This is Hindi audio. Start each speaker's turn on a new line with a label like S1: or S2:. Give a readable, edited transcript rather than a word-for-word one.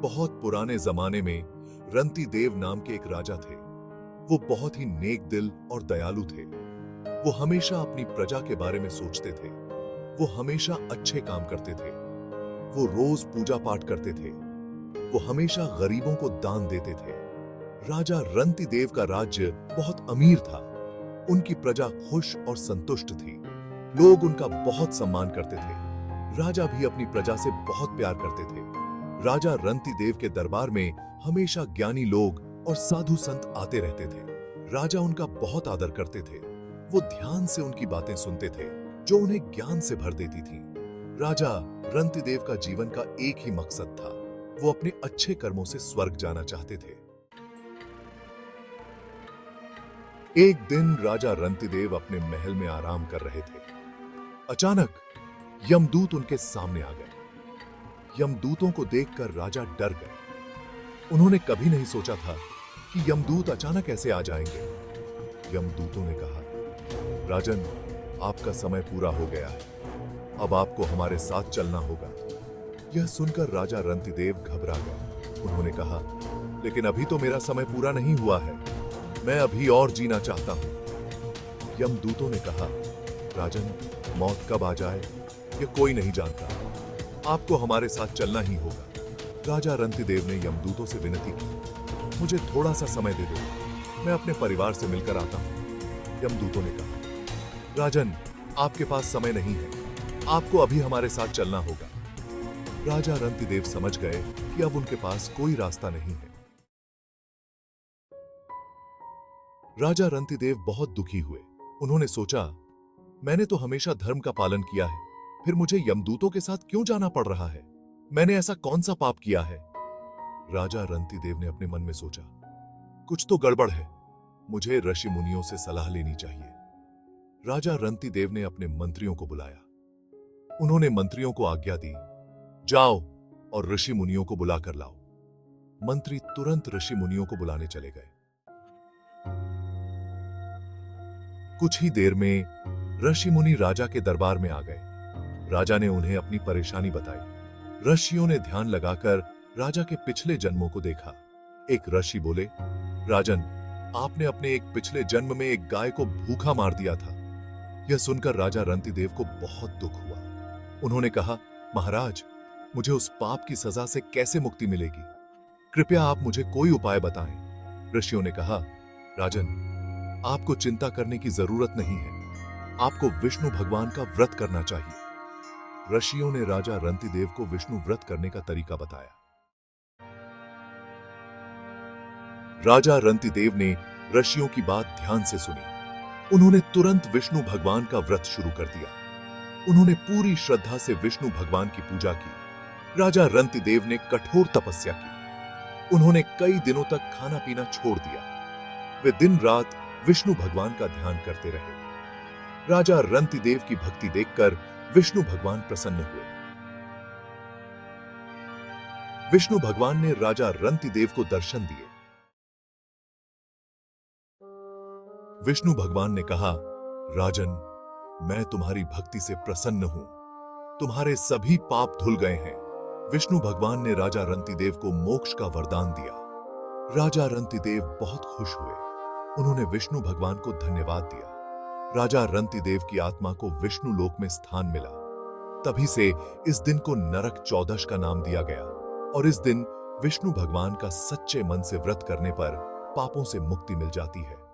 S1: बहुत पुराने जमाने में रंती देव नाम के एक राजा थे। वो बहुत ही नेक दिल और दयालु थे। वो हमेशा अपनी प्रजा के बारे में सोचते थे। वो हमेशा अच्छे काम करते थे। वो रोज पूजा पाठ करते थे। वो हमेशा गरीबों को दान देते थे। राजा रंती देव का राज्य बहुत अमीर था। उनकी प्रजा खुश और संतुष्ट थी। लोग उनका बहुत सम्मान करते थे। राजा भी अपनी प्रजा से बहुत प्यार करते थे। राजा रंती देव के दरबार में हमेशा ज्ञानी लोग और साधु संत आते रहते थे। राजा उनका बहुत आदर करते थे। वो ध्यान से उनकी बातें सुनते थे, जो उन्हें ज्ञान से भर देती थी। राजा रंती देव का जीवन का एक ही मकसद था। वो अपने अच्छे कर्मों से स्वर्ग जाना चाहते थे। एक दिन राजा रंती देव अपने महल में आराम कर रहे थे। अचानक यमदूत उनके सामने आ गए। यमदूतों को देखकर राजा डर गए। उन्होंने कभी नहीं सोचा था कि यमदूत अचानक ऐसे आ जाएंगे। यमदूतों ने कहा, राजन, आपका समय पूरा हो गया है। अब आपको हमारे साथ चलना होगा। यह सुनकर राजा रंती देव घबरा गए। उन्होंने कहा, लेकिन अभी तो मेरा समय पूरा नहीं हुआ है। मैं अभी और जीना चाहता हूं। यमदूतों ने कहा, राजन, मौत कब आ जाए ये कोई नहीं जानता। आपको हमारे साथ चलना ही होगा। राजा रंती देव ने यमदूतों से विनती की, मुझे थोड़ा सा समय दे दो, मैं अपने परिवार से मिलकर आता हूं। यमदूतों ने कहा, राजन, आपके पास समय नहीं है। आपको अभी हमारे साथ चलना होगा। राजा रंती देव समझ गए कि अब उनके पास कोई रास्ता नहीं है। राजा रंती देव बहुत दुखी हुए। उन्होंने सोचा, मैंने तो हमेशा धर्म का पालन किया है, फिर मुझे यमदूतों के साथ क्यों जाना पड़ रहा है? मैंने ऐसा कौन सा पाप किया है? राजा रंती देव ने अपने मन में सोचा, कुछ तो गड़बड़ है। मुझे ऋषि मुनियों से सलाह लेनी चाहिए। राजा रंती देव ने अपने मंत्रियों को बुलाया। उन्होंने मंत्रियों को आज्ञा दी, जाओ और ऋषि मुनियों को बुलाकर लाओ। मंत्री तुरंत ऋषि मुनियों को बुलाने चले गए। कुछ ही देर में ऋषि मुनि राजा के दरबार में आ गए। राजा ने उन्हें अपनी परेशानी बताई। ऋषियों ने ध्यान लगाकर राजा के पिछले जन्मों को देखा। एक ऋषि बोले, राजन, आपने अपने एक पिछले जन्म में एक गाय को भूखा मार दिया था। यह सुनकर राजा रंती देव को बहुत दुख हुआ। उन्होंने कहा, महाराज, मुझे उस पाप की सजा से कैसे मुक्ति मिलेगी? कृपया आप मुझे कोई उपाय बताएं। ऋषियों ने कहा, राजन, आपको चिंता करने की जरूरत नहीं है। आपको विष्णु भगवान का व्रत करना चाहिए। ऋषियों ने राजा रंती देव को विष्णु व्रत करने का तरीका बताया। राजा रंती देव ने ऋषियों की बात ध्यान से सुनी। उन्होंने तुरंत विष्णु भगवान का व्रत शुरू कर दिया। उन्होंने पूरी श्रद्धा से विष्णु भगवान की पूजा की। राजा रंती देव ने कठोर तपस्या की। उन्होंने कई दिनों तक खाना पीना छोड़ दिया। वे दिन रात विष्णु भगवान का ध्यान करते रहे। राजा रंती देव की भक्ति देखकर विष्णु भगवान प्रसन्न हुए। विष्णु भगवान ने राजा रंती देव को दर्शन दिए। विष्णु भगवान ने कहा, राजन, मैं तुम्हारी भक्ति से प्रसन्न हूं। तुम्हारे सभी पाप धुल गए हैं। विष्णु भगवान ने राजा रंती देव को मोक्ष का वरदान दिया। राजा रंती देव बहुत खुश हुए। उन्होंने विष्णु भगवान को धन्यवाद दिया। राजा रंती देव की आत्मा को विष्णु लोक में स्थान मिला। तभी से इस दिन को नरक चौदश का नाम दिया गया और इस दिन विष्णु भगवान का सच्चे मन से व्रत करने पर पापों से मुक्ति मिल जाती है।